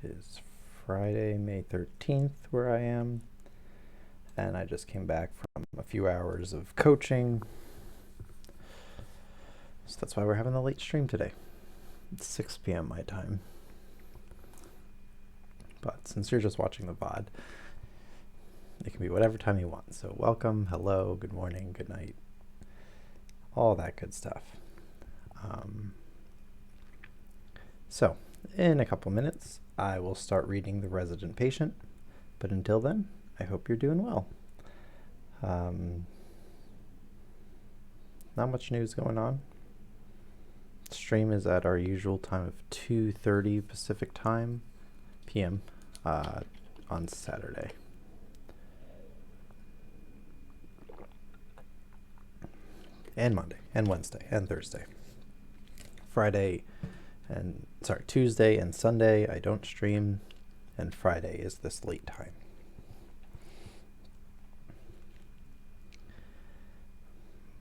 is Friday, May 13th, where I am. And I just came back from a few hours of coaching. So that's why we're having the late stream today. It's 6 p.m. my time. But since you're just watching the VOD, it can be whatever time you want. So welcome, hello, good morning, good night, all that good stuff. So in a couple minutes, I will start reading The Resident Patient. But until then, I hope you're doing well. Not much news going on. Stream is at our usual time of 2:30 Pacific time, p.m. On Saturday. And Monday, and Wednesday, and Thursday. Tuesday and Sunday I don't stream, and Friday is this late time.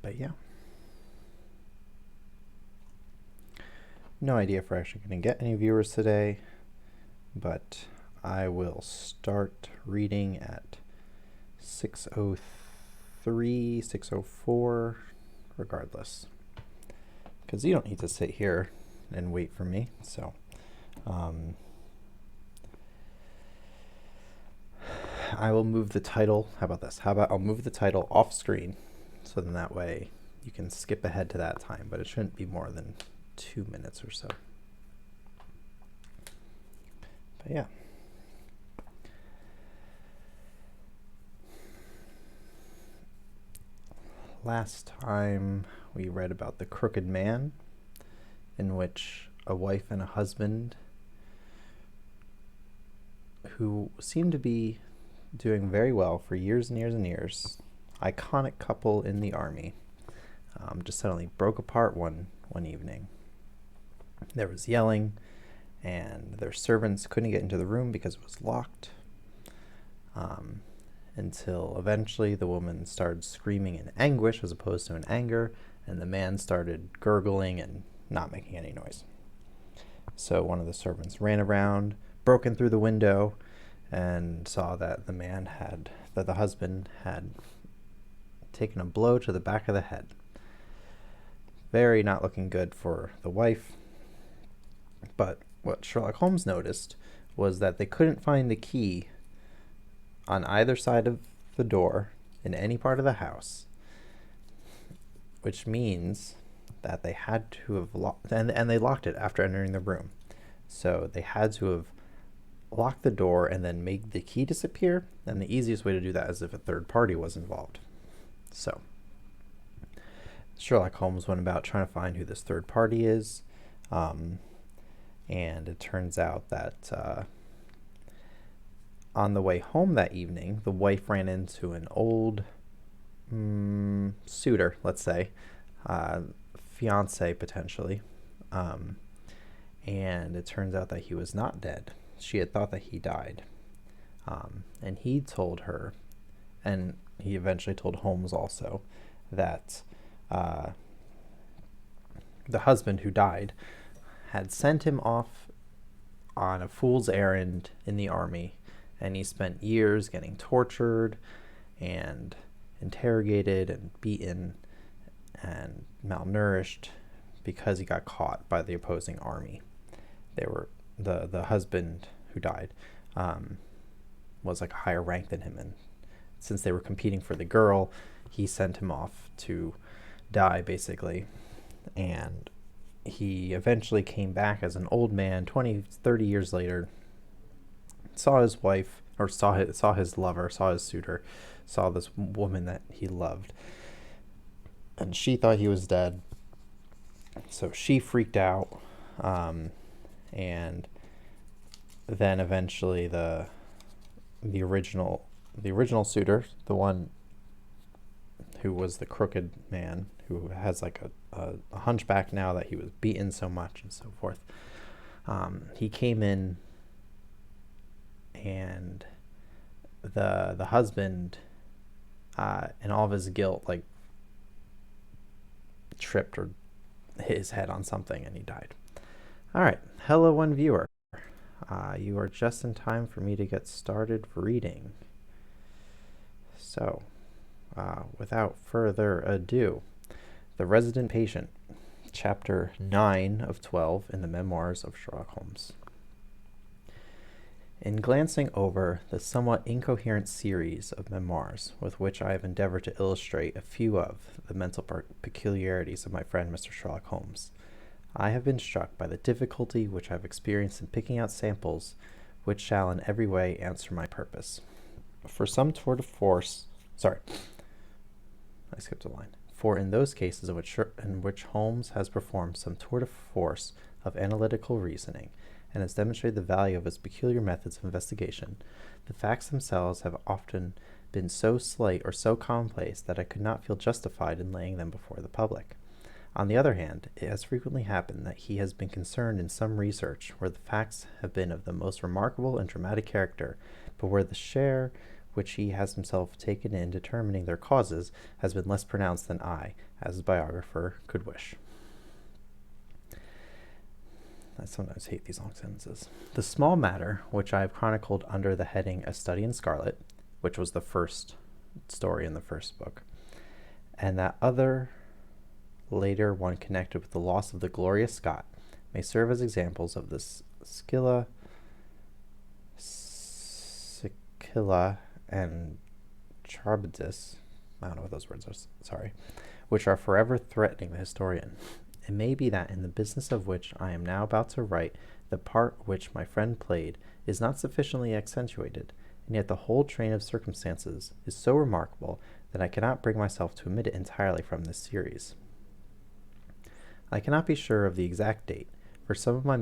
But yeah. No idea if we're actually going to get any viewers today, but I will start reading at 6:03, 6:04, regardless. Because you don't need to sit here and wait for me, so I will move the title. How about this? I'll move the title off screen, so then that way you can skip ahead to that time, but it shouldn't be more than 2 minutes or so. But yeah. Last time we read about the crooked man, in which a wife and a husband who seemed to be doing very well for years and years and years, iconic couple in the army, just suddenly broke apart one evening. There was yelling, and their servants couldn't get into the room because it was locked, until eventually the woman started screaming in anguish as opposed to in anger, and the man started gurgling and not making any noise. So one of the servants ran around, broke in through the window, and saw that the husband had taken a blow to the back of the head. Very not looking good for the wife. But what Sherlock Holmes noticed was that they couldn't find the key on either side of the door in any part of the house, which means that they had to have locked, and they locked it after entering the room. So they had to have locked the door and then made the key disappear, and the easiest way to do that is if a third party was involved. So Sherlock Holmes went about trying to find who this third party is, and it turns out that on the way home that evening, the wife ran into an old suitor, let's say, fiance potentially, and it turns out that he was not dead. She had thought that he died, and he told her, and he eventually told Holmes also, that the husband who died had sent him off on a fool's errand in the army, and he spent years getting tortured and interrogated and beaten and malnourished because he got caught by the opposing army. The husband who died was like a higher rank than him, and since they were competing for the girl, he sent him off to die basically. And he eventually came back as an old man 20-30 years later, saw his wife, or saw his lover, saw his suitor, saw this woman that he loved, and she thought he was dead. So she freaked out, and then eventually the original suitor, the one who was the crooked man, who has like a hunchback now that he was beaten so much and so forth, he came in, and the husband, in all of his guilt, like tripped or hit his head on something and he died. All right, hello one viewer. You are just in time for me to get started reading. So, without further ado, The Resident Patient, Chapter 9 of 12 in the Memoirs of Sherlock Holmes. In glancing over the somewhat incoherent series of memoirs with which I have endeavored to illustrate a few of the mental peculiarities of my friend Mr. Sherlock Holmes, I have been struck by the difficulty which I have experienced in picking out samples which shall in every way answer my purpose. For some tour de force, I skipped a line. For in those cases in which Holmes has performed some tour de force of analytical reasoning, and has demonstrated the value of his peculiar methods of investigation, the facts themselves have often been so slight or so commonplace that I could not feel justified in laying them before the public. On the other hand, it has frequently happened that he has been concerned in some research where the facts have been of the most remarkable and dramatic character, but where the share which he has himself taken in determining their causes has been less pronounced than I, as his biographer, could wish. I sometimes hate these long sentences. The small matter, which I have chronicled under the heading A Study in Scarlet, which was the first story in the first book, and that other later one connected with the loss of the Gloria Scott, may serve as examples of the Scylla, and Charybdis, I don't know what those words are, which are forever threatening the historian. It may be that in the business of which I am now about to write, the part which my friend played is not sufficiently accentuated, and yet the whole train of circumstances is so remarkable that I cannot bring myself to omit it entirely from this series. I cannot be sure of the exact date, for some of my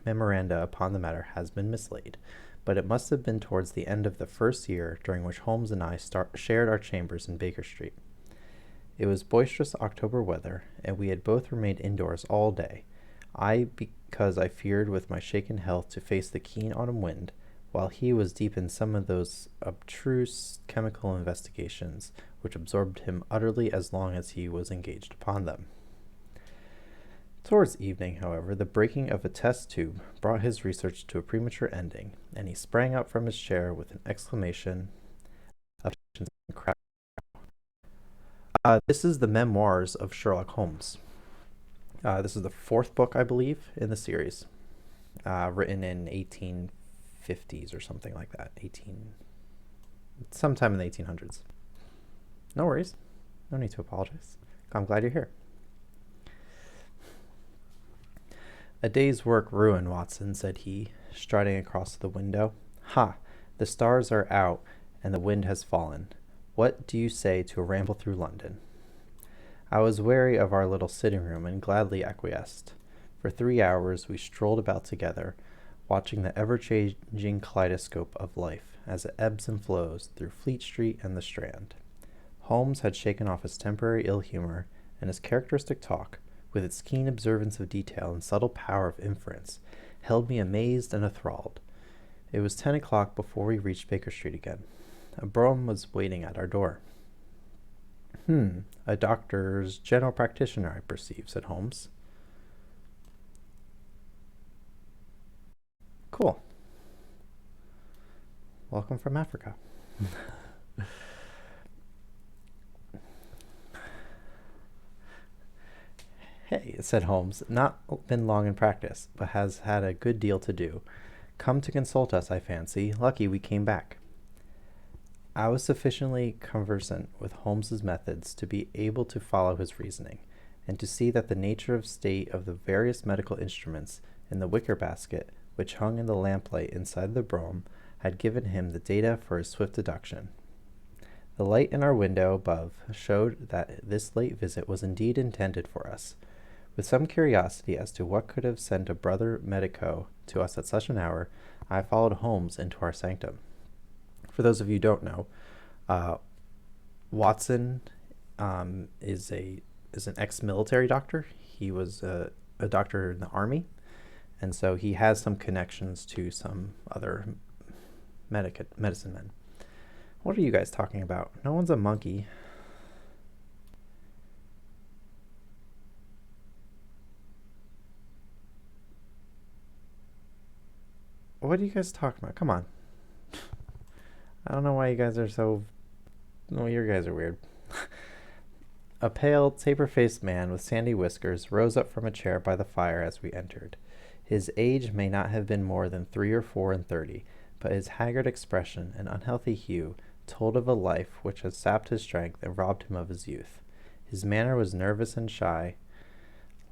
memoranda upon the matter has been mislaid, but it must have been towards the end of the first year during which Holmes and I shared our chambers in Baker Street. It was boisterous October weather, and we had both remained indoors all day, I because I feared with my shaken health to face the keen autumn wind, while he was deep in some of those abstruse chemical investigations which absorbed him utterly as long as he was engaged upon them. Towards evening, however, the breaking of a test tube brought his research to a premature ending, and he sprang up from his chair with an exclamation of this is the Memoirs of Sherlock Holmes. This is the fourth book, I believe, in the series, written in 1850s or something like that. Sometime in the 1800s. No worries. No need to apologize. I'm glad you're here. A day's work ruined, Watson, said he, striding across the window. Ha! The stars are out, and the wind has fallen. What do you say to a ramble through London? I was weary of our little sitting-room and gladly acquiesced. For 3 hours we strolled about together, watching the ever-changing kaleidoscope of life as it ebbs and flows through Fleet Street and the Strand. Holmes had shaken off his temporary ill-humor, and his characteristic talk, with its keen observance of detail and subtle power of inference, held me amazed and enthralled. It was 10 o'clock before we reached Baker Street again. A brougham was waiting at our door. A doctor's general practitioner, I perceive, said Holmes. Cool. Welcome from Africa. Hey, said Holmes, not been long in practice, but has had a good deal to do. Come to consult us, I fancy. Lucky we came back. I was sufficiently conversant with Holmes's methods to be able to follow his reasoning, and to see that the nature of state of the various medical instruments in the wicker basket which hung in the lamplight inside the brougham had given him the data for his swift deduction. The light in our window above showed that this late visit was indeed intended for us. With some curiosity as to what could have sent a brother medico to us at such an hour, I followed Holmes into our sanctum. For those of you who don't know, Watson is an ex-military doctor. He was a doctor in the army, and so he has some connections to some other medicine men. What are you guys talking about? No one's a monkey. What are you guys talking about? Come on. I don't know why you guys are so... Oh, you guys are weird. A pale, taper-faced man with sandy whiskers rose up from a chair by the fire as we entered. His age may not have been more than 3 or 4 and 30, but his haggard expression and unhealthy hue told of a life which had sapped his strength and robbed him of his youth. His manner was nervous and shy,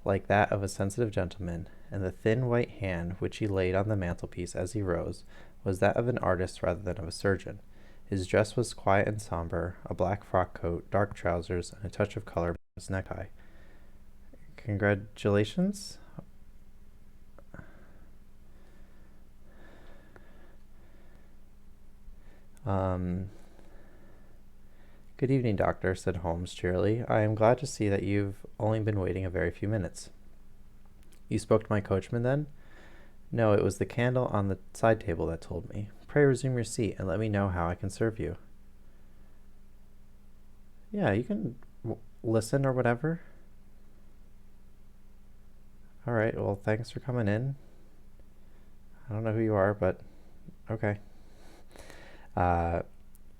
like that of a sensitive gentleman, and the thin white hand which he laid on the mantelpiece as he rose was that of an artist rather than of a surgeon. His dress was quiet and somber, a black frock coat, dark trousers, and a touch of color on his necktie. Congratulations? Good evening, doctor, said Holmes cheerily. I am glad to see that you've only been waiting a very few minutes. You spoke to my coachman, then? No, it was the candle on the side table that told me. Pray resume your seat and let me know how I can serve you. Yeah, you can listen or whatever. All right, well, thanks for coming in. I don't know who you are, but okay.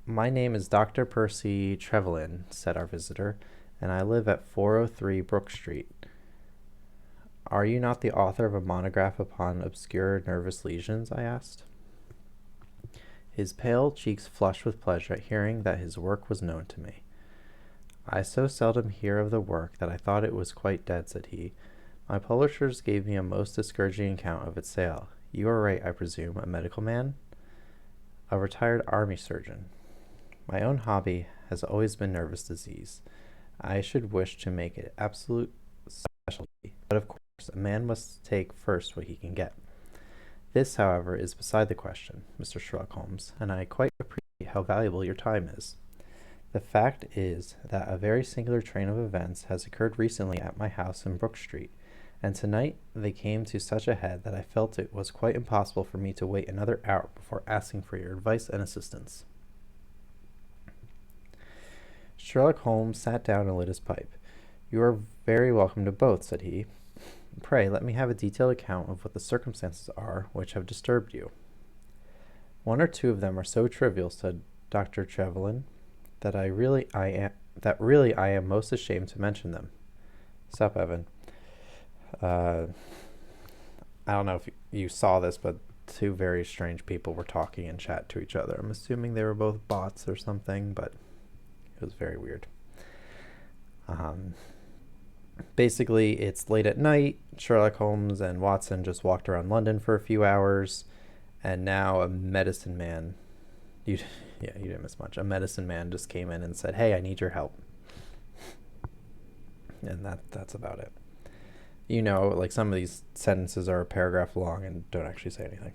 My name is Dr. Percy Trevelyan, said our visitor, and I live at 403 Brook Street. Are you not the author of a monograph upon obscure nervous lesions? I asked. His pale cheeks flushed with pleasure at hearing that his work was known to me. I so seldom hear of the work that I thought it was quite dead, said he. My publishers gave me a most discouraging account of its sale. You are right, I presume, a medical man? A retired army surgeon. My own hobby has always been nervous disease. I should wish to make it absolute specialty, but of course a man must take first what he can get. This, however, is beside the question, Mr. Sherlock Holmes, and I quite appreciate how valuable your time is. The fact is that a very singular train of events has occurred recently at my house in Brook Street, and tonight they came to such a head that I felt it was quite impossible for me to wait another hour before asking for your advice and assistance. Sherlock Holmes sat down and lit his pipe. You are very welcome to both, said he. Pray, let me have a detailed account of what the circumstances are which have disturbed you. One or two of them are so trivial, said Dr. Trevelyan, that really I am most ashamed to mention them. Sup, Evan? I don't know if you saw this, but two very strange people were talking in chat to each other. I'm assuming they were both bots or something, but it was very weird. Basically, it's late at night. Sherlock Holmes and Watson just walked around London for a few hours, and now a medicine man, you didn't miss much. A medicine man just came in and said, "Hey, I need your help," and that's about it. Like some of these sentences are a paragraph long and don't actually say anything.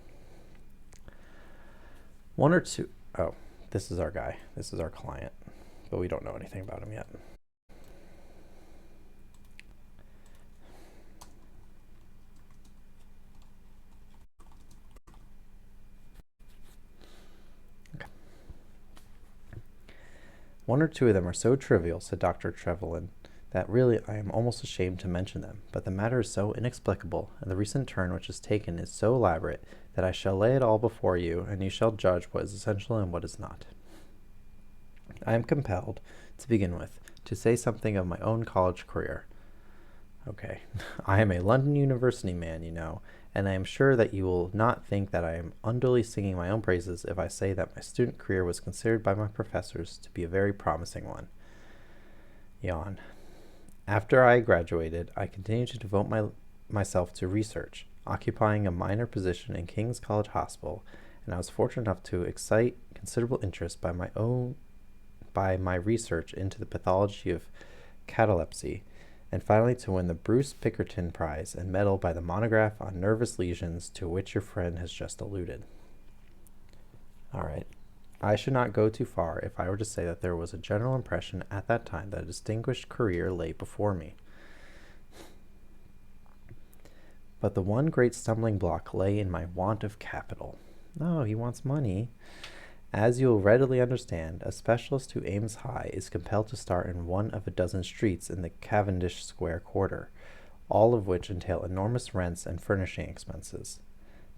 One or two. Oh, this is our guy. This is our client, but we don't know anything about him yet. One or two of them are so trivial, said Dr. Trevelyan, that really I am almost ashamed to mention them, but the matter is so inexplicable, and the recent turn which is taken is so elaborate, that I shall lay it all before you, and you shall judge what is essential and what is not. I am compelled, to begin with, to say something of my own college career. Okay, I am a London University man, and I am sure that you will not think that I am unduly singing my own praises if I say that my student career was considered by my professors to be a very promising one. Yawn. After I graduated, I continued to devote myself to research, occupying a minor position in King's College Hospital, and I was fortunate enough to excite considerable interest by my research into the pathology of catalepsy, and finally to win the Bruce Pickerton Prize and medal by the monograph on nervous lesions to which your friend has just alluded. All right. I should not go too far if I were to say that there was a general impression at that time that a distinguished career lay before me. But the one great stumbling block lay in my want of capital. Oh, he wants money. As you will readily understand, a specialist who aims high is compelled to start in one of a dozen streets in the Cavendish Square quarter, all of which entail enormous rents and furnishing expenses.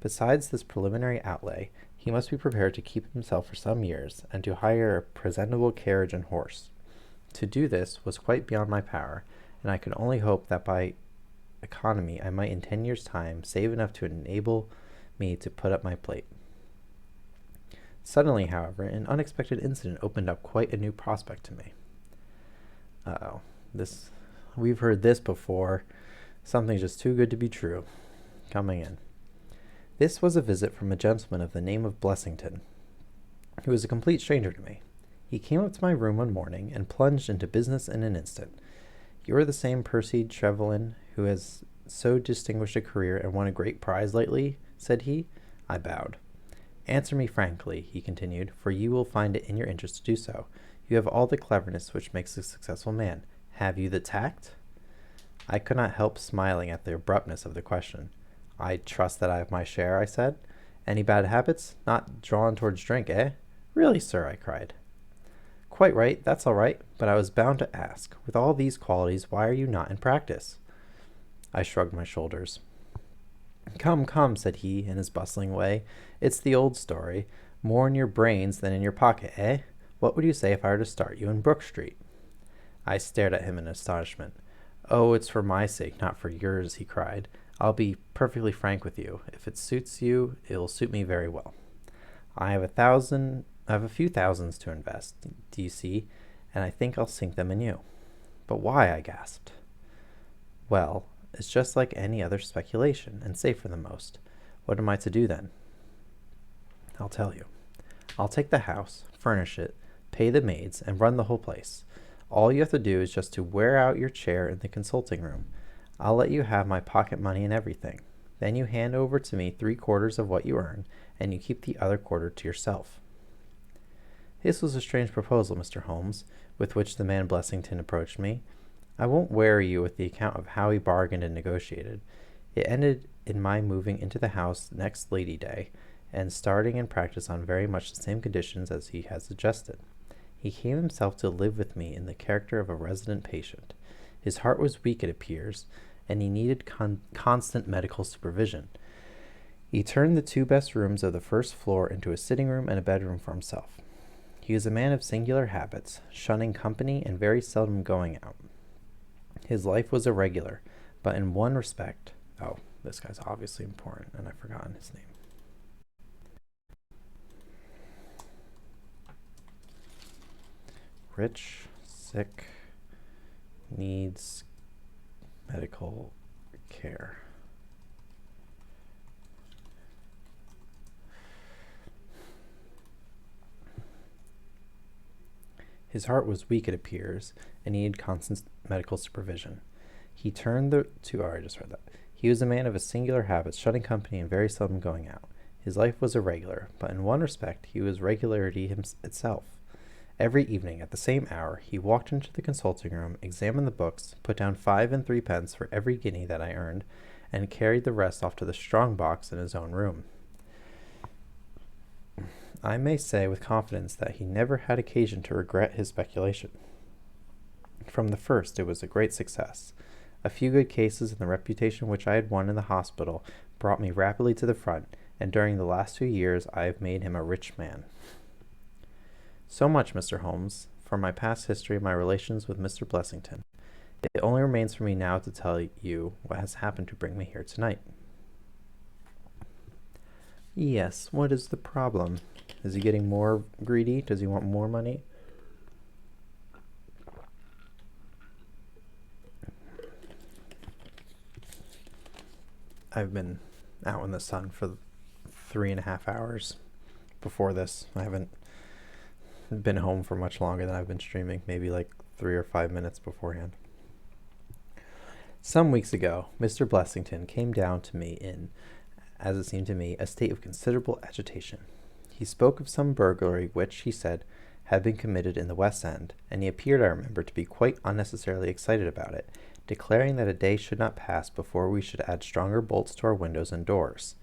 Besides this preliminary outlay, he must be prepared to keep himself for some years, and to hire a presentable carriage and horse. To do this was quite beyond my power, and I could only hope that by economy I might in 10 years' time save enough to enable me to put up my plate. Suddenly, however, an unexpected incident opened up quite a new prospect to me. Uh-oh. We've heard this before. Something just too good to be true. Coming in. This was a visit from a gentleman of the name of Blessington, who was a complete stranger to me. He came up to my room one morning and plunged into business in an instant. "You are the same Percy Trevelyan who has so distinguished a career and won a great prize lately?" said he. I bowed. "Answer me frankly," he continued, "for you will find it in your interest to do so. You have all the cleverness which makes a successful man. Have you the tact?" I could not help smiling at the abruptness of the question. "I trust that I have my share," I said. "Any bad habits? Not drawn towards drink, eh?" "Really, sir," I cried. "Quite right, that's all right, but I was bound to ask, with all these qualities, why are you not in practice?" I shrugged my shoulders. "Come, come," said he, in his bustling way. "It's the old story. More in your brains than in your pocket, eh? What would you say if I were to start you in Brook Street?" I stared at him in astonishment. "Oh, it's for my sake, not for yours," he cried. "I'll be perfectly frank with you. If it suits you, it'll suit me very well. I have a few thousands to invest, do you see, and I think I'll sink them in you." "But why?" I gasped. "Well, it's just like any other speculation, and safe for the most. What am I to do then?" "I'll tell you. I'll take the house, furnish it, pay the maids, and run the whole place. All you have to do is just to wear out your chair in the consulting room. I'll let you have my pocket money and everything. Then you hand over to me 3/4 of what you earn, and you keep the other quarter to yourself." This was a strange proposal, Mr. Holmes, with which the man Blessington approached me. I won't weary you with the account of how he bargained and negotiated. It ended in my moving into the house next Lady Day, and starting in practice on very much the same conditions as he had suggested. He came himself to live with me in the character of a resident patient. His heart was weak, it appears, and he needed constant medical supervision. He turned the 2 best rooms of the first floor into a sitting room and a bedroom for himself. He was a man of singular habits, shunning company and very seldom going out. His life was irregular, but in one respect— oh, this guy's obviously important, and I've forgotten his name. Rich, sick, needs medical care. His heart was weak, it appears, and needed constant medical supervision. He turned the two— oh, I just read that. He was a man of a singular habit, shunning company and very seldom going out. His life was irregular, but in one respect he was regularity itself. Every evening, at the same hour, he walked into the consulting room, examined the books, put down 5 and 3 pence for every guinea that I earned, and carried the rest off to the strong box in his own room. I may say with confidence that he never had occasion to regret his speculation. From the first, it was a great success. A few good cases and the reputation which I had won in the hospital brought me rapidly to the front, and during the last 2 years I have made him a rich man. So much, Mr. Holmes, for my past history of my relations with Mr. Blessington. It only remains for me now to tell you what has happened to bring me here tonight. Yes, what is the problem? Is he getting more greedy? Does he want more money? I've been out in the sun for 3.5 hours before this. I haven't been home for much longer than I've been streaming, maybe like 3 or 5 minutes beforehand. Some weeks ago, Mr. Blessington came down to me in, as it seemed to me, a state of considerable agitation. He spoke of some burglary which, he said, had been committed in the West End, and he appeared, I remember, to be quite unnecessarily excited about it, declaring that a day should not pass before we should add stronger bolts to our windows and doors.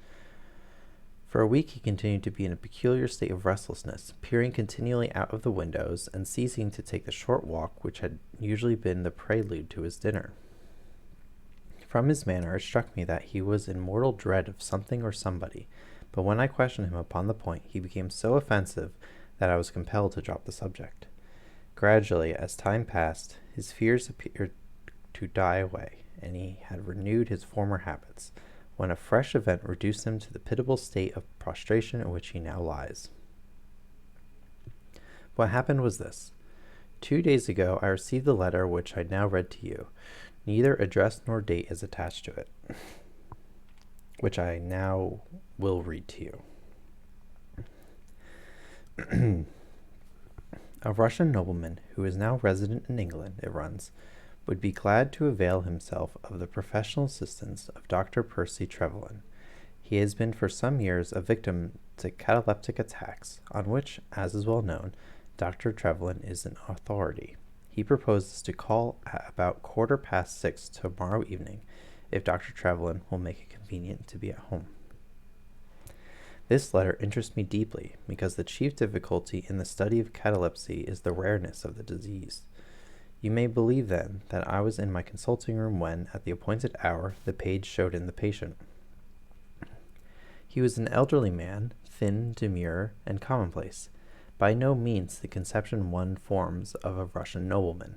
For a week he continued to be in a peculiar state of restlessness, peering continually out of the windows, and ceasing to take the short walk which had usually been the prelude to his dinner. From his manner, it struck me that he was in mortal dread of something or somebody, but when I questioned him upon the point, he became so offensive that I was compelled to drop the subject. Gradually, as time passed, his fears appeared to die away, and he had renewed his former habits, when a fresh event reduced him to the pitiable state of prostration in which he now lies. What happened was this. 2 days ago, I received the letter which I now read to you. Neither address nor date is attached to it, which I now will read to you. A Russian nobleman, who is now resident in England, it runs, would be glad to avail himself of the professional assistance of Dr. Percy Trevelyan. He has been for some years a victim to cataleptic attacks, on which, as is well known, Dr. Trevelyan is an authority. He proposes to call at about 6:15 tomorrow evening, if Dr. Trevelyan will make it convenient to be at home. This letter interests me deeply, because the chief difficulty in the study of catalepsy is the rareness of the disease. You may believe, then, that I was in my consulting room when, at the appointed hour, the page showed in the patient. He was an elderly man, thin, demure, and commonplace, by no means the conception one forms of a Russian nobleman.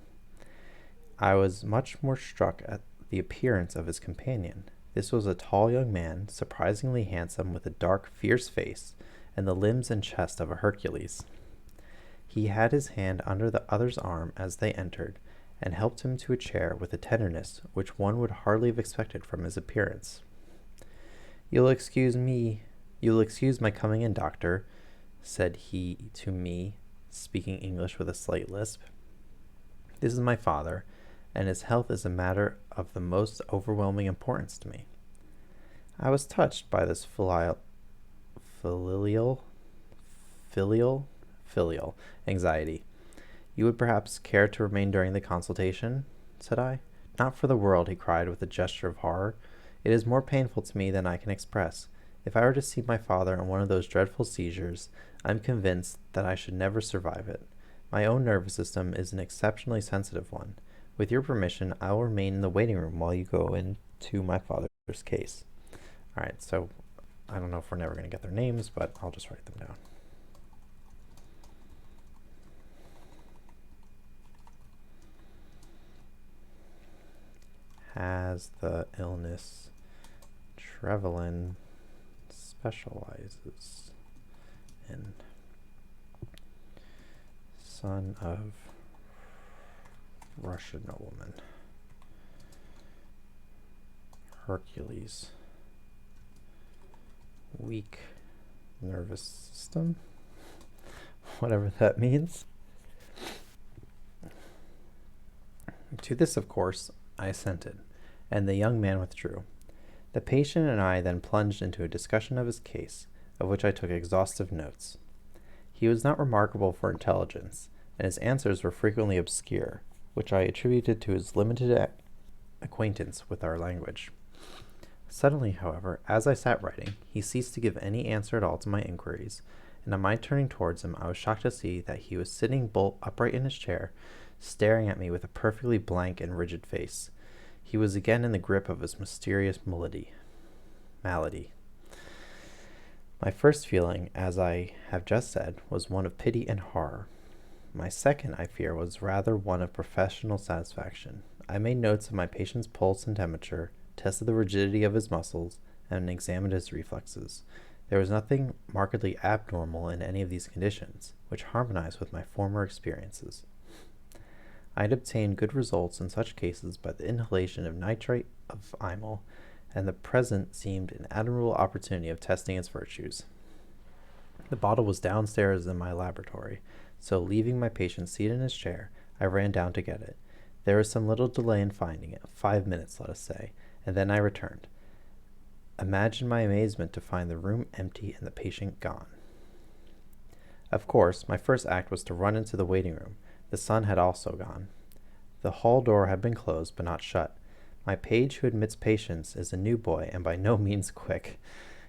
I was much more struck at the appearance of his companion. This was a tall young man, surprisingly handsome, with a dark, fierce face, and the limbs and chest of a Hercules. He had his hand under the other's arm as they entered, and helped him to a chair with a tenderness which one would hardly have expected from his appearance. You'll excuse my coming in, doctor," said he to me, speaking English with a slight lisp. "This is my father, and his health is a matter of the most overwhelming importance to me." I was touched by this filial anxiety. "You would perhaps care to remain during the consultation?" said I. "Not for the world," he cried with a gesture of horror. "It is more painful to me than I can express. If I were to see my father in one of those dreadful seizures, I am convinced that I should never survive it. My own nervous system is an exceptionally sensitive one. With your permission, I will remain in the waiting room while you go into my father's case." All right, so I don't know if we're never going to get their names, but I'll just write them down. Has the illness. Trevelyan specializes in. Son of Russian nobleman. Hercules. Weak nervous system. Whatever that means. To this, of course, I assented, and the young man withdrew. The patient and I then plunged into a discussion of his case, of which I took exhaustive notes. He was not remarkable for intelligence, and his answers were frequently obscure, which I attributed to his limited acquaintance with our language. Suddenly, however, as I sat writing, he ceased to give any answer at all to my inquiries, and on my turning towards him, I was shocked to see that he was sitting bolt upright in his chair, staring at me with a perfectly blank and rigid face. He was again in the grip of his mysterious malady. My first feeling, as I have just said, was one of pity and horror. My second, I fear, was rather one of professional satisfaction. I made notes of my patient's pulse and temperature, tested the rigidity of his muscles, and examined his reflexes. There was nothing markedly abnormal in any of these conditions, which harmonized with my former experiences. I had obtained good results in such cases by the inhalation of nitrate of imel, and the present seemed an admirable opportunity of testing its virtues. The bottle was downstairs in my laboratory, so leaving my patient seated in his chair, I ran down to get it. There was some little delay in finding it, 5 minutes, let us say, and then I returned. Imagine my amazement to find the room empty and the patient gone. Of course, my first act was to run into the waiting room. The son had also gone. The hall door had been closed, but not shut. My page who admits patients is a new boy and by no means quick.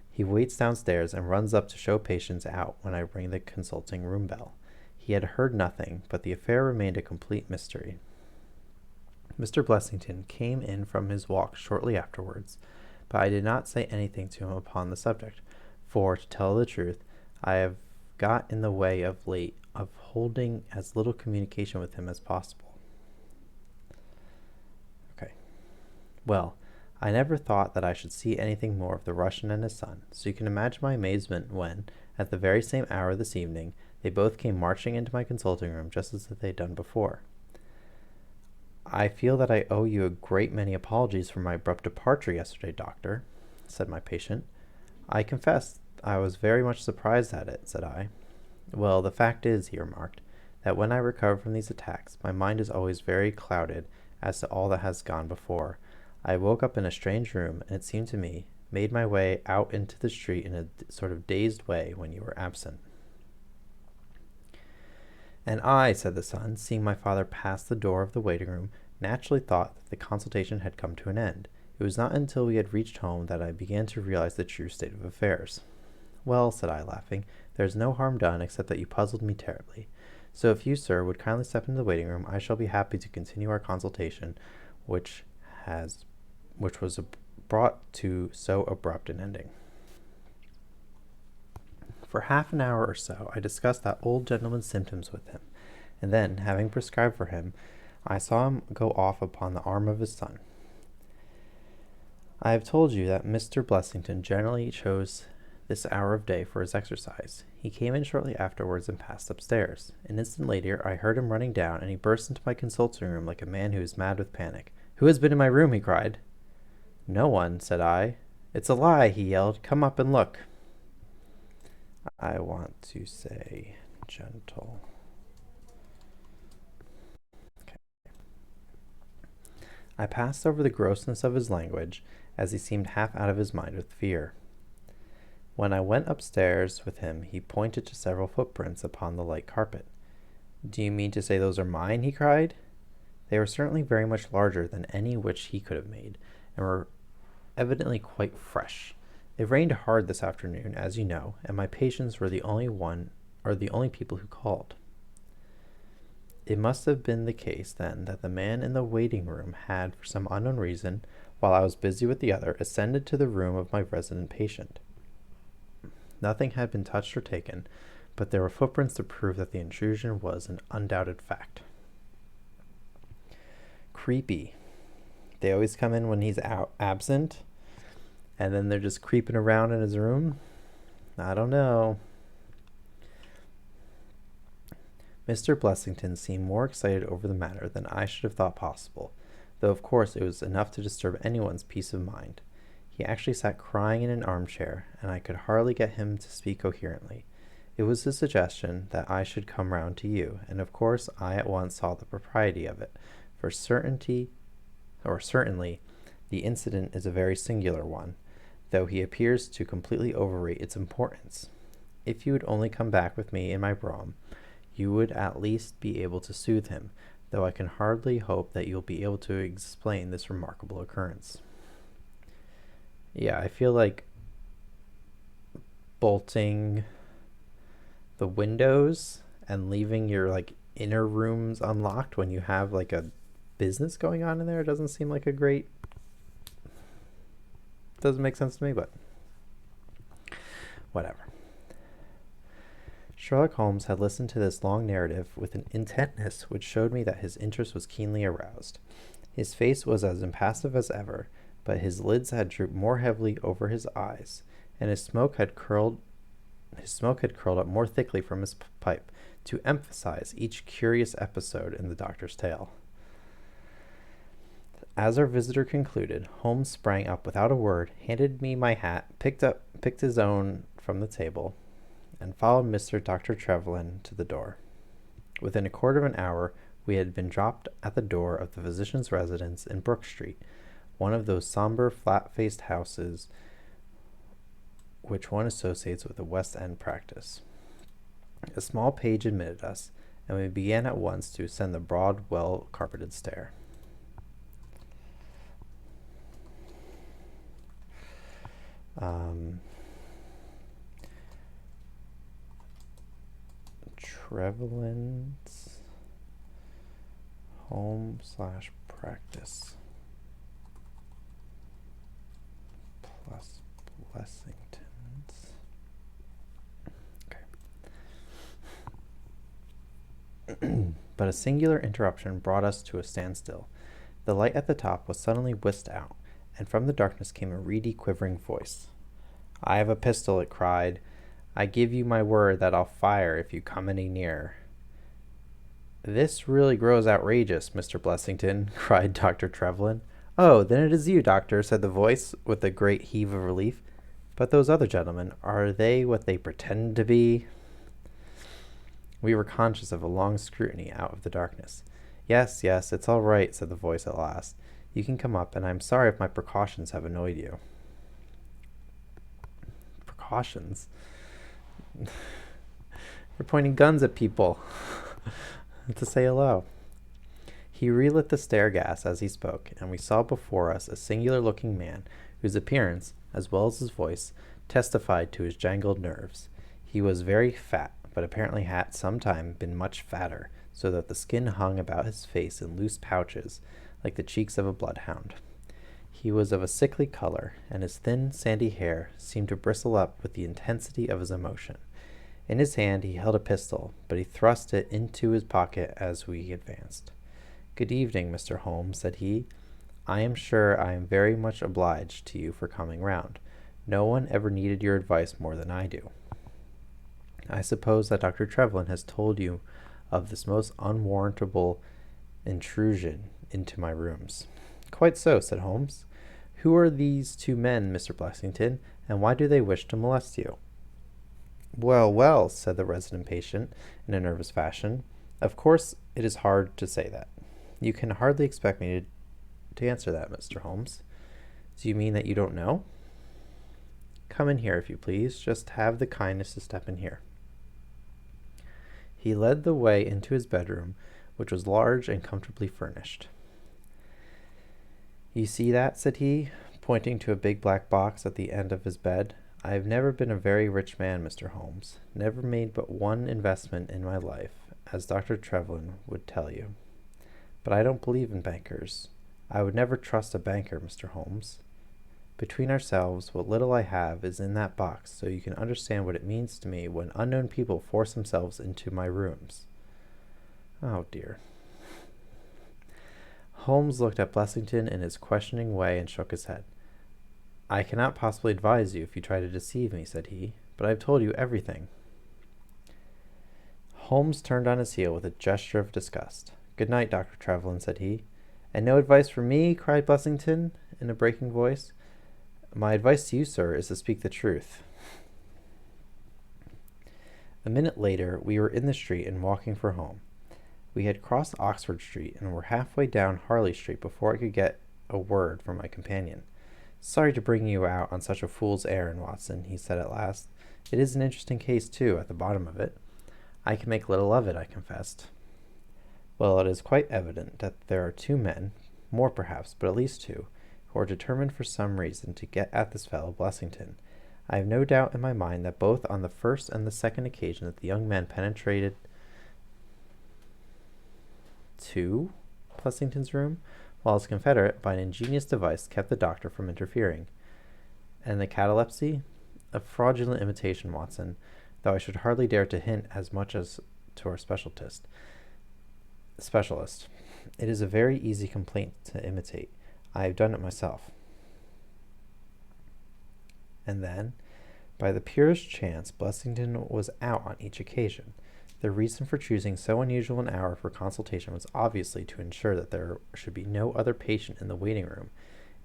He waits downstairs and runs up to show patients out when I ring the consulting room bell. He had heard nothing, but the affair remained a complete mystery. Mr. Blessington came in from his walk shortly afterwards, but I did not say anything to him upon the subject, for, to tell the truth, I have got in the way of late of holding as little communication with him as possible. Okay. Well, I never thought that I should see anything more of the Russian and his son, so you can imagine my amazement when, at the very same hour this evening, they both came marching into my consulting room just as they had done before. I feel that I owe you a great many apologies for my abrupt departure yesterday, doctor, said my patient. I confess I was very much surprised at it, said I. Well, the fact is, he remarked, that when I recover from these attacks, my mind is always very clouded as to all that has gone before. I woke up in a strange room, and it seemed to me, made my way out into the street in a sort of dazed way when you were absent. And I, said the son, seeing my father pass the door of the waiting room, naturally thought that the consultation had come to an end. It was not until we had reached home that I began to realize the true state of affairs. Well, said I, laughing, there is no harm done except that you puzzled me terribly. So if you, sir, would kindly step into the waiting room, I shall be happy to continue our consultation, which was brought to so abrupt an ending. For half an hour or so I discussed that old gentleman's symptoms with him, and then, having prescribed for him, I saw him go off upon the arm of his son. I have told you that Mr. Blessington generally chose this hour of day for his exercise. He came in shortly afterwards and passed upstairs. An instant later I heard him running down, and he burst into my consulting room like a man who is mad with panic. "Who has been in my room?" he cried. "No one," said I. "It's a lie," he yelled. "Come up and look." I want to say gentle. Okay. I passed over the grossness of his language, as he seemed half out of his mind with fear. When I went upstairs with him, he pointed to several footprints upon the light carpet. "Do you mean to say those are mine?" he cried. They were certainly very much larger than any which he could have made, and were evidently quite fresh. It rained hard this afternoon, as you know, and my patients were the only people who called. It must have been the case, then, that the man in the waiting room had, for some unknown reason, while I was busy with the other, ascended to the room of my resident patient. Nothing had been touched or taken, but there were footprints to prove that the intrusion was an undoubted fact. Creepy. They always come in when he's absent, and then they're just creeping around in his room? I don't know. Mr. Blessington seemed more excited over the matter than I should have thought possible, though of course it was enough to disturb anyone's peace of mind. He actually sat crying in an armchair, and I could hardly get him to speak coherently. It was his suggestion that I should come round to you, and of course I at once saw the propriety of it, for certainly, the incident is a very singular one, though he appears to completely overrate its importance. If you would only come back with me in my brougham, you would at least be able to soothe him, though I can hardly hope that you'll be able to explain this remarkable occurrence. Yeah, I feel like bolting the windows and leaving your inner rooms unlocked when you have a business going on in there doesn't seem like a great... doesn't make sense to me, but whatever. Sherlock Holmes had listened to this long narrative with an intentness which showed me that his interest was keenly aroused. His face was as impassive as ever, but his lids had drooped more heavily over his eyes, and his smoke had curled up more thickly from his pipe to emphasize each curious episode in the doctor's tale. As our visitor concluded, Holmes sprang up without a word, handed me my hat, picked his own from the table, and followed Mr. Dr. Trevelyan to the door. Within a quarter of an hour, we had been dropped at the door of the physician's residence in Brook Street, one of those somber, flat-faced houses which one associates with a West End practice. A small page admitted us, and we began at once to ascend the broad, well-carpeted stair. Trevelyan's home / practice plus Blessington's. Okay. But a singular interruption brought us to a standstill. The light at the top was suddenly whisked out, and from the darkness came a reedy, quivering voice. "I have a pistol," it cried. "I give you my word that I'll fire if you come any nearer." "This really grows outrageous, Mr. Blessington," cried Dr. Trevelyan. "Oh, then it is you, doctor," said the voice, with a great heave of relief. "But those other gentlemen, are they what they pretend to be?" We were conscious of a long scrutiny out of the darkness. Yes, it's all right," said the voice at last. "You can come up, and I'm sorry if my precautions have annoyed you." Precautions? You're pointing guns at people to say hello. He relit the stair gas as he spoke, and we saw before us a singular-looking man, whose appearance, as well as his voice, testified to his jangled nerves. He was very fat, but apparently had some time been much fatter, so that the skin hung about his face in loose pouches, like the cheeks of a bloodhound. He was of a sickly color, and his thin, sandy hair seemed to bristle up with the intensity of his emotion. In his hand he held a pistol, but he thrust it into his pocket as we advanced. "Good evening, Mr. Holmes," said he. "I am sure I am very much obliged to you for coming round. No one ever needed your advice more than I do. I suppose that Dr. Trevelyan has told you of this most unwarrantable intrusion into my rooms." "Quite so," said Holmes. "Who are these two men, Mr. Blessington, and why do they wish to molest you?" Well, said the resident patient in a nervous fashion. "Of course it is hard to say that. You can hardly expect me to answer that, Mr. Holmes. Do you mean that you don't know?" "Come in here, if you please. Just have the kindness to step in here." He led the way into his bedroom, which was large and comfortably furnished. "You see that?" said he, pointing to a big black box at the end of his bed. "I have never been a very rich man, Mr. Holmes. Never made but one investment in my life, as Dr. Trevelyan would tell you. But I don't believe in bankers. I would never trust a banker, Mr. Holmes. Between ourselves, what little I have is in that box, so you can understand what it means to me when unknown people force themselves into my rooms." Oh, dear. Holmes looked at Blessington in his questioning way and shook his head. "I cannot possibly advise you if you try to deceive me," said he, "but I have told you everything." Holmes turned on his heel with a gesture of disgust. "Good night, Dr. Trevelyan," said he. "And no advice for me?" cried Blessington in a breaking voice. "My advice to you, sir, is to speak the truth." A minute later, we were in the street and walking for home. We had crossed Oxford Street and were halfway down Harley Street before I could get a word from my companion. "Sorry to bring you out on such a fool's errand, Watson," he said at last. "It is an interesting case, too, at the bottom of it." "I can make little of it," I confessed. "Well, it is quite evident that there are two men, more perhaps, but at least two, who are determined for some reason to get at this fellow Blessington. I have no doubt in my mind that both on the first and the second occasion that the young man penetrated to Blessington's room, while his confederate, by an ingenious device, kept the doctor from interfering. And the catalepsy? A fraudulent imitation, Watson, though I should hardly dare to hint as much as to our specialist. It is a very easy complaint to imitate. I have done it myself." And then, by the purest chance, Blessington was out on each occasion. The reason for choosing so unusual an hour for consultation was obviously to ensure that there should be no other patient in the waiting room.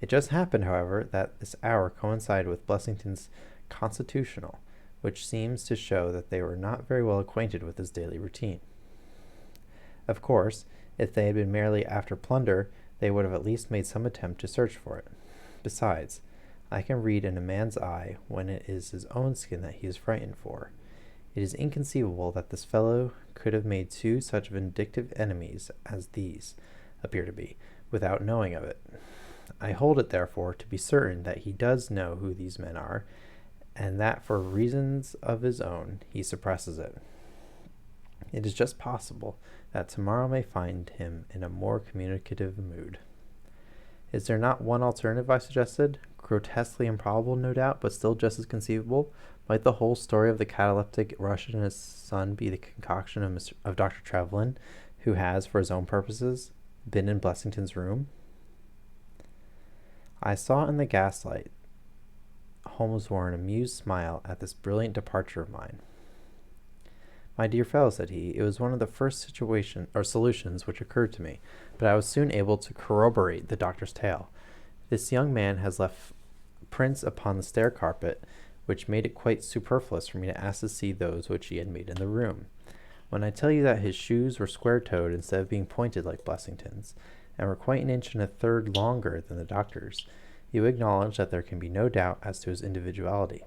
It just happened, however, that this hour coincided with Blessington's constitutional, which seems to show that they were not very well acquainted with his daily routine. Of course, if they had been merely after plunder, they would have at least made some attempt to search for it. Besides, I can read in a man's eye when it is his own skin that he is frightened for. It is inconceivable that this fellow could have made two such vindictive enemies as these appear to be, without knowing of it. I hold it, therefore, to be certain that he does know who these men are, and that for reasons of his own he suppresses it. It is just possible that tomorrow may find him in a more communicative mood. Is there not one alternative, I suggested? Grotesquely improbable, no doubt, but still just as conceivable. Might the whole story of the cataleptic Russian and his son be the concoction of Dr. Trevelyan, who has, for his own purposes, been in Blessington's room? I saw in the gaslight Holmes wore an amused smile at this brilliant departure of mine. My dear fellow, said he, it was one of the first solutions which occurred to me, but I was soon able to corroborate the doctor's tale. This young man has left prints upon the stair carpet, which made it quite superfluous for me to ask to see those which he had made in the room. When I tell you that his shoes were square-toed instead of being pointed like Blessington's, and were quite an inch and a third longer than the doctor's, you acknowledge that there can be no doubt as to his individuality.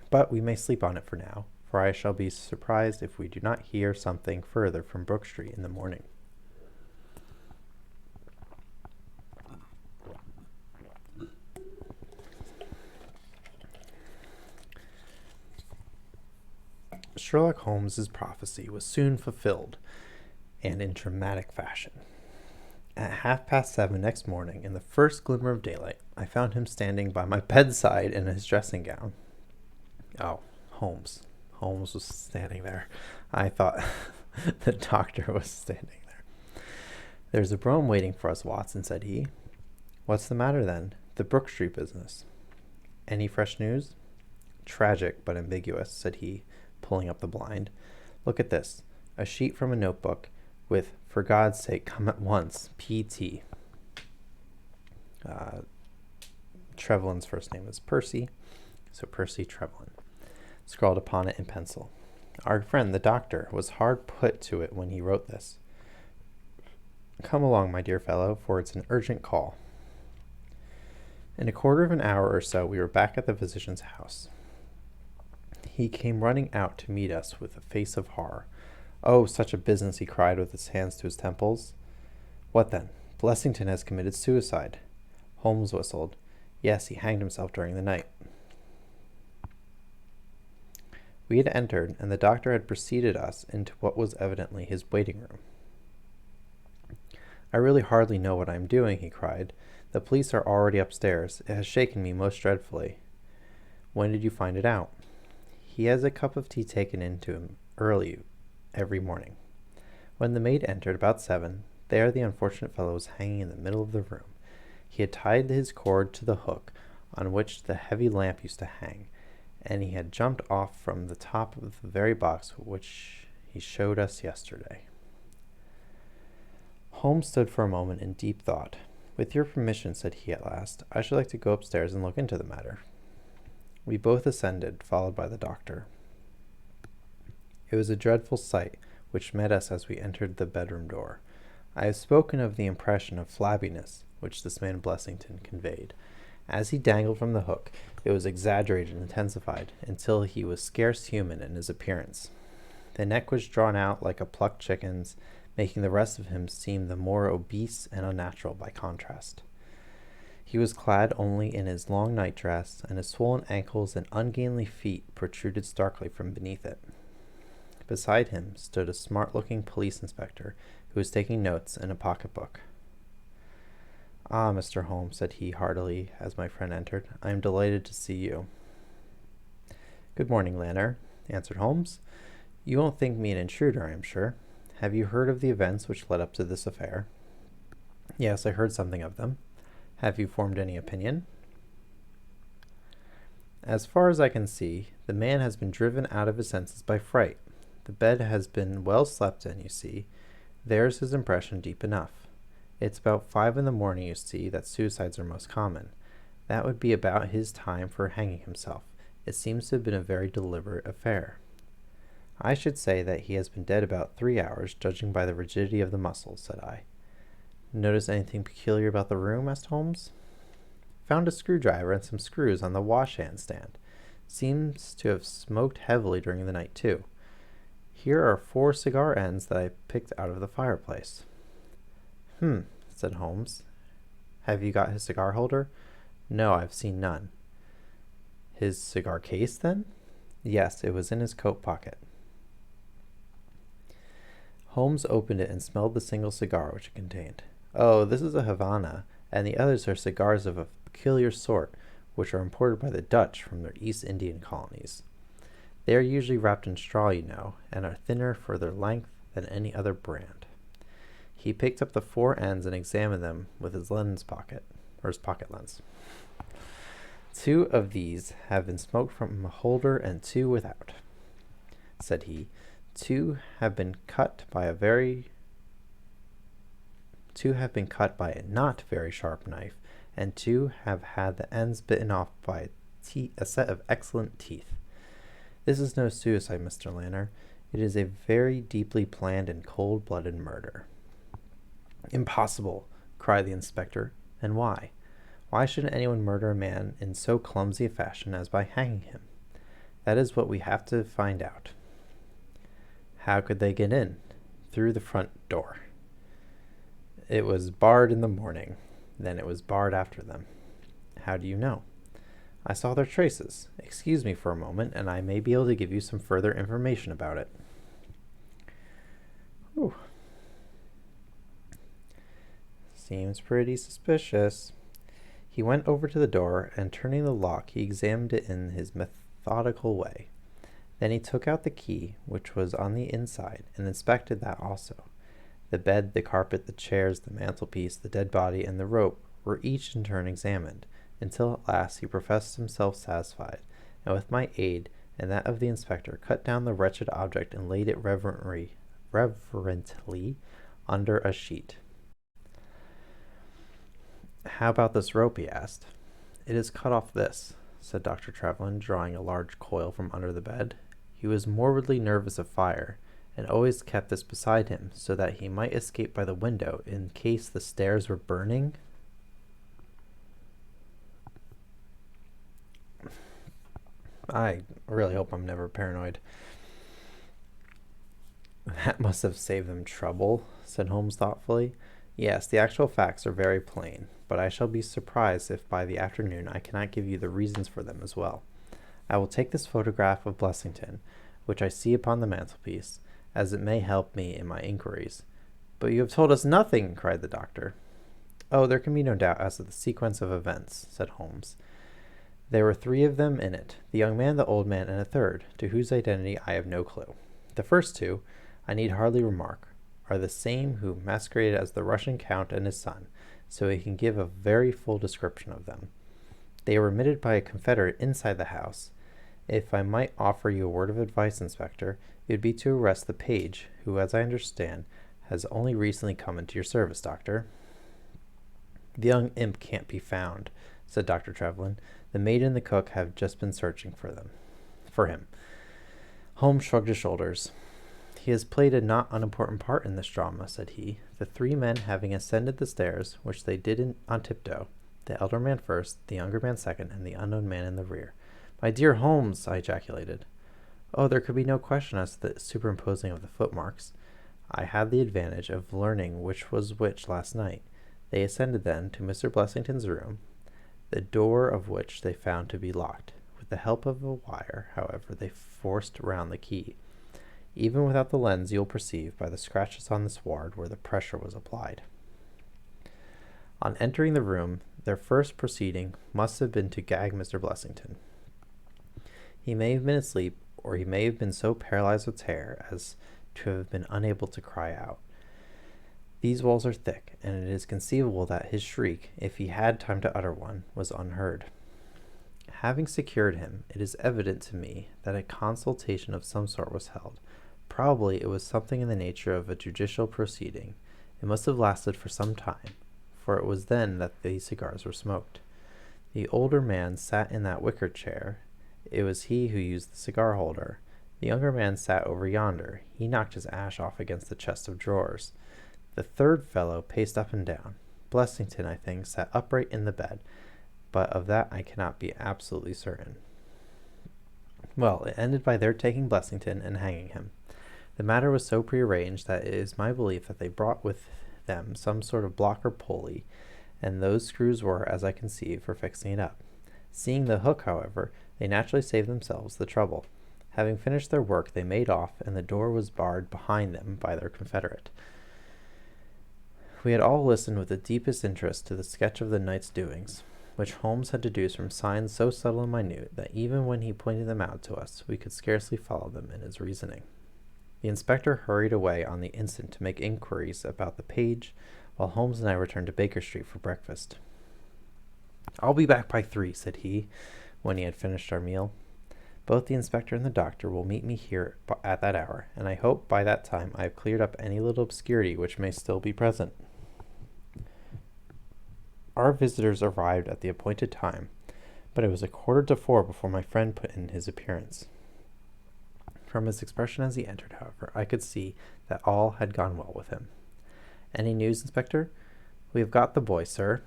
But we may sleep on it for now, for I shall be surprised if we do not hear something further from Brook Street in the morning. Sherlock Holmes's prophecy was soon fulfilled, and in dramatic fashion. At 7:30 next morning, in the first glimmer of daylight, I found him standing by my bedside in his dressing gown. Oh, Holmes. Holmes was standing there. I thought the doctor was standing there. There's a brougham waiting for us, Watson, said he. What's the matter, then? The Brook Street business. Any fresh news? Tragic, but ambiguous, said he, pulling up the blind. Look at this. A sheet from a notebook with, for God's sake, come at once, P.T. Trevelyan's first name is Percy, so Percy Trevelyan. Scrawled upon it in pencil. Our friend, the doctor, was hard put to it when he wrote this. Come along, my dear fellow, for it's an urgent call. In a quarter of an hour or so, we were back at the physician's house. He came running out to meet us with a face of horror. Oh, such a business, he cried with his hands to his temples. What then? Blessington has committed suicide. Holmes whistled. Yes, he hanged himself during the night. We had entered, and the doctor had preceded us into what was evidently his waiting room. I really hardly know what I am doing, he cried. The police are already upstairs. It has shaken me most dreadfully. When did you find it out? He has a cup of tea taken in to him early every morning. When the maid entered about 7, there the unfortunate fellow was hanging in the middle of the room. He had tied his cord to the hook on which the heavy lamp used to hang, and he had jumped off from the top of the very box which he showed us yesterday. Holmes stood for a moment in deep thought. With your permission, said he at last, I should like to go upstairs and look into the matter. We both ascended, followed by the doctor. It was a dreadful sight which met us as we entered the bedroom door. I have spoken of the impression of flabbiness which this man Blessington conveyed. As he dangled from the hook, it was exaggerated and intensified until he was scarce human in his appearance. The neck was drawn out like a plucked chicken's, making the rest of him seem the more obese and unnatural by contrast. He was clad only in his long nightdress, and his swollen ankles and ungainly feet protruded starkly from beneath it. Beside him stood a smart-looking police inspector who was taking notes in a pocketbook. Ah, Mr. Holmes, said he heartily as my friend entered, I am delighted to see you. Good morning, Lanner, answered Holmes. You won't think me an intruder, I am sure. Have you heard of the events which led up to this affair? Yes, I heard something of them. Have you formed any opinion? As far as I can see, the man has been driven out of his senses by fright. The bed has been well slept in, you see. There's his impression deep enough. It's about 5 a.m, you see, that suicides are most common. That would be about his time for hanging himself. It seems to have been a very deliberate affair. I should say that he has been dead about 3 hours, judging by the rigidity of the muscles, said I. Notice anything peculiar about the room? Asked Holmes. Found a screwdriver and some screws on the washhand stand. Seems to have smoked heavily during the night, too. Here are 4 cigar ends that I picked out of the fireplace. Said Holmes. Have you got his cigar holder? No, I've seen none. His cigar case, then? Yes, it was in his coat pocket. Holmes opened it and smelled the single cigar which it contained. Oh, this is a Havana, and the others are cigars of a peculiar sort, which are imported by the Dutch from their East Indian colonies. They are usually wrapped in straw, you know, and are thinner for their length than any other brand. He picked up the 4 ends and examined them with his pocket lens. 2 of these have been smoked from a holder and 2 without, said he. 2 have been cut by a not very sharp knife, and 2 have had the ends bitten off by a set of excellent teeth. This is no suicide, Mr. Lanner. It is a very deeply planned and cold-blooded murder. Impossible, cried the inspector. And why? Why should anyone murder a man in so clumsy a fashion as by hanging him? That is what we have to find out. How could they get in? Through the front door. It was barred in the morning. Then it was barred after them. How do you know? I saw their traces. Excuse me for a moment, and I may be able to give you some further information about it. Whew. Seems pretty suspicious. He went over to the door, and turning the lock, he examined it in his methodical way. Then he took out the key, which was on the inside, and inspected that also. The bed, the carpet, the chairs, the mantelpiece, the dead body, and the rope were each in turn examined, until at last he professed himself satisfied, and with my aid and that of the inspector cut down the wretched object and laid it reverently under a sheet. How about this rope? He asked. It is cut off this, said Dr. Trevelyan, drawing a large coil from under the bed. He was morbidly nervous of fire, and always kept this beside him, so that he might escape by the window in case the stairs were burning. I really hope I'm never paranoid. That must have saved them trouble, said Holmes thoughtfully. Yes, the actual facts are very plain, but I shall be surprised if by the afternoon I cannot give you the reasons for them as well. I will take this photograph of Blessington, which I see upon the mantelpiece, as it may help me in my inquiries. But you have told us nothing, cried the doctor. Oh, there can be no doubt as to the sequence of events, said Holmes. There were 3 of them in it, the young man, the old man, and a third, to whose identity I have no clue. The first 2, I need hardly remark, are the same who masqueraded as the Russian count and his son, so he can give a very full description of them. They were admitted by a confederate inside the house. If I might offer you a word of advice, Inspector, it would be to arrest the page, who, as I understand, has only recently come into your service, Doctor. The young imp can't be found, said Dr. Trevelyan. The maid and the cook have just been searching for him. Holmes shrugged his shoulders. He has played a not unimportant part in this drama, said he, the 3 men having ascended the stairs, which they did on tiptoe, the elder man first, the younger man second, and the unknown man in the rear. My dear Holmes, I ejaculated. Oh, there could be no question as to the superimposing of the footmarks. I had the advantage of learning which was which last night. They ascended then to Mr. Blessington's room, the door of which they found to be locked. With the help of a wire, however, they forced round the key. Even without the lens, you'll perceive by the scratches on the sward where the pressure was applied. On entering the room, their first proceeding must have been to gag Mr. Blessington. He may have been asleep, or he may have been so paralyzed with terror as to have been unable to cry out. These walls are thick, and it is conceivable that his shriek, if he had time to utter one, was unheard. Having secured him, it is evident to me that a consultation of some sort was held. Probably it was something in the nature of a judicial proceeding. It must have lasted for some time, for it was then that the cigars were smoked. The older man sat in that wicker chair. It was he who used the cigar holder. The younger man sat over yonder. He knocked his ash off against the chest of drawers. The third fellow paced up and down. Blessington, I think, sat upright in the bed, but of that I cannot be absolutely certain. Well, it ended by their taking Blessington and hanging him. The matter was so prearranged that it is my belief that they brought with them some sort of block or pulley, and those screws were, as I conceive, for fixing it up. Seeing the hook, however, they naturally saved themselves the trouble. Having finished their work, they made off, and the door was barred behind them by their confederate. We had all listened with the deepest interest to the sketch of the night's doings, which Holmes had deduced from signs so subtle and minute that even when he pointed them out to us, we could scarcely follow them in his reasoning. The inspector hurried away on the instant to make inquiries about the page, while Holmes and I returned to Baker Street for breakfast. "I'll be back by 3, said he, when he had finished our meal. "Both the inspector and the doctor will meet me here at that hour, and I hope by that time I have cleared up any little obscurity which may still be present." Our visitors arrived at the appointed time, but it was 3:45 before my friend put in his appearance. From his expression as he entered, however, I could see that all had gone well with him. "Any news, Inspector?" "We have got the boy, sir."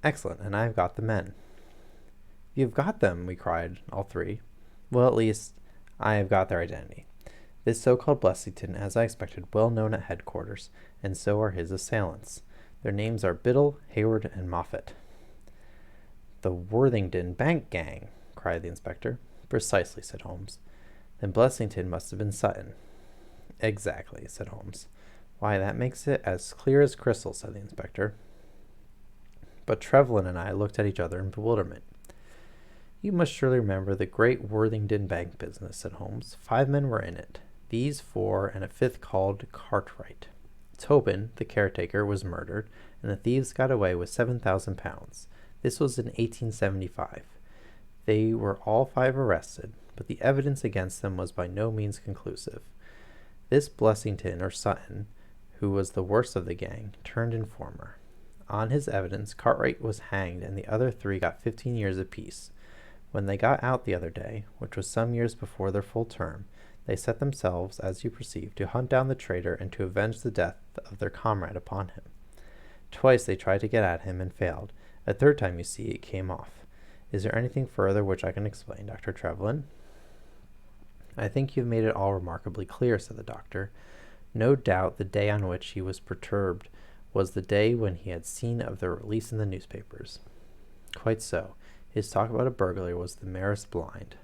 "Excellent, and I have got the men." "You have got them," we cried, all three. "Well, at least, I have got their identity. This so-called Blessington, as I expected, well known at headquarters, and so are his assailants. Their names are Biddle, Hayward, and Moffat." "The Worthington Bank gang!" cried the inspector. "Precisely," said Holmes. "Then Blessington must have been Sutton." "Exactly," said Holmes. "Why, that makes it as clear as crystal," said the inspector. But Trevelyan and I looked at each other in bewilderment. "You must surely remember the great Worthington Bank business," said Holmes. 5 men were in it. These 4 and a 5th called Cartwright. Tobin, the caretaker, was murdered, and the thieves got away with £7,000. This was in 1875. They were all 5 arrested, but the evidence against them was by no means conclusive. This Blessington, or Sutton, who was the worst of the gang, turned informer. On his evidence, Cartwright was hanged, and the other 3 got 15 years apiece. When they got out the other day, which was some years before their full term, they set themselves, as you perceive, to hunt down the traitor and to avenge the death of their comrade upon him. Twice they tried to get at him and failed. A 3rd time, you see, it came off. Is there anything further which I can explain, Dr. Trevelyan?" "I think you have made it all remarkably clear," said the doctor. "No doubt the day on which he was perturbed was the day when he had seen of the release in the newspapers." "Quite so. His talk about a burglary was the merest blind."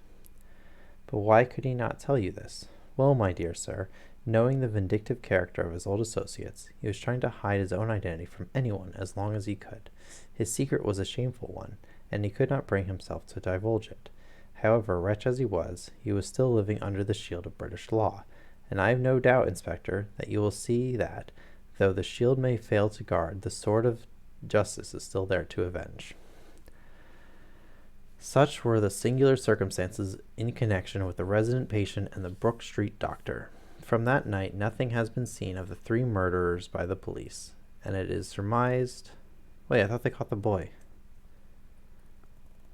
"But why could he not tell you this?" "Well, my dear sir, knowing the vindictive character of his old associates, he was trying to hide his own identity from anyone as long as he could. His secret was a shameful one, and he could not bring himself to divulge it. However, wretch as he was still living under the shield of British law, and I have no doubt, Inspector, that you will see that, though the shield may fail to guard, the sword of justice is still there to avenge." Such were the singular circumstances in connection with the resident patient and the Brook Street doctor. From that night nothing has been seen of the 3 murderers by the police, and it is surmised— Wait, I thought they caught the boy.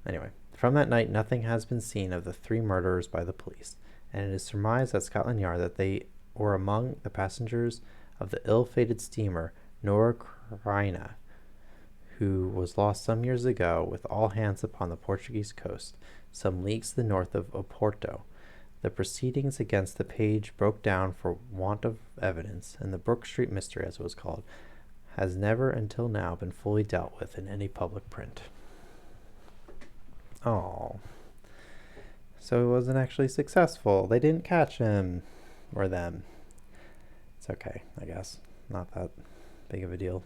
Anyway, from that night nothing has been seen of the 3 murderers by the police, and it is surmised at Scotland Yard that they were among the passengers of the ill-fated steamer Nora Creina, who was lost some years ago with all hands upon the Portuguese coast, some leagues to the north of Oporto. The proceedings against the page broke down for want of evidence, and the Brook Street mystery, as it was called, has never until now been fully dealt with in any public print. Oh, so he wasn't actually successful. They didn't catch him, or them. It's okay, I guess. Not that big of a deal.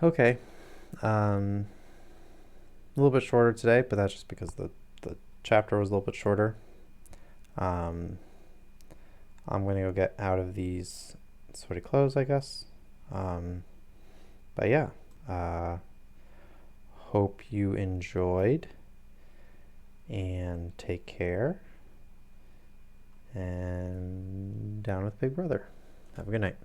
Okay, a little bit shorter today, but that's just because the chapter was a little bit shorter. I'm going to go get out of these sweaty clothes, I guess. But yeah, hope you enjoyed, and take care, and down with Big Brother. Have a good night.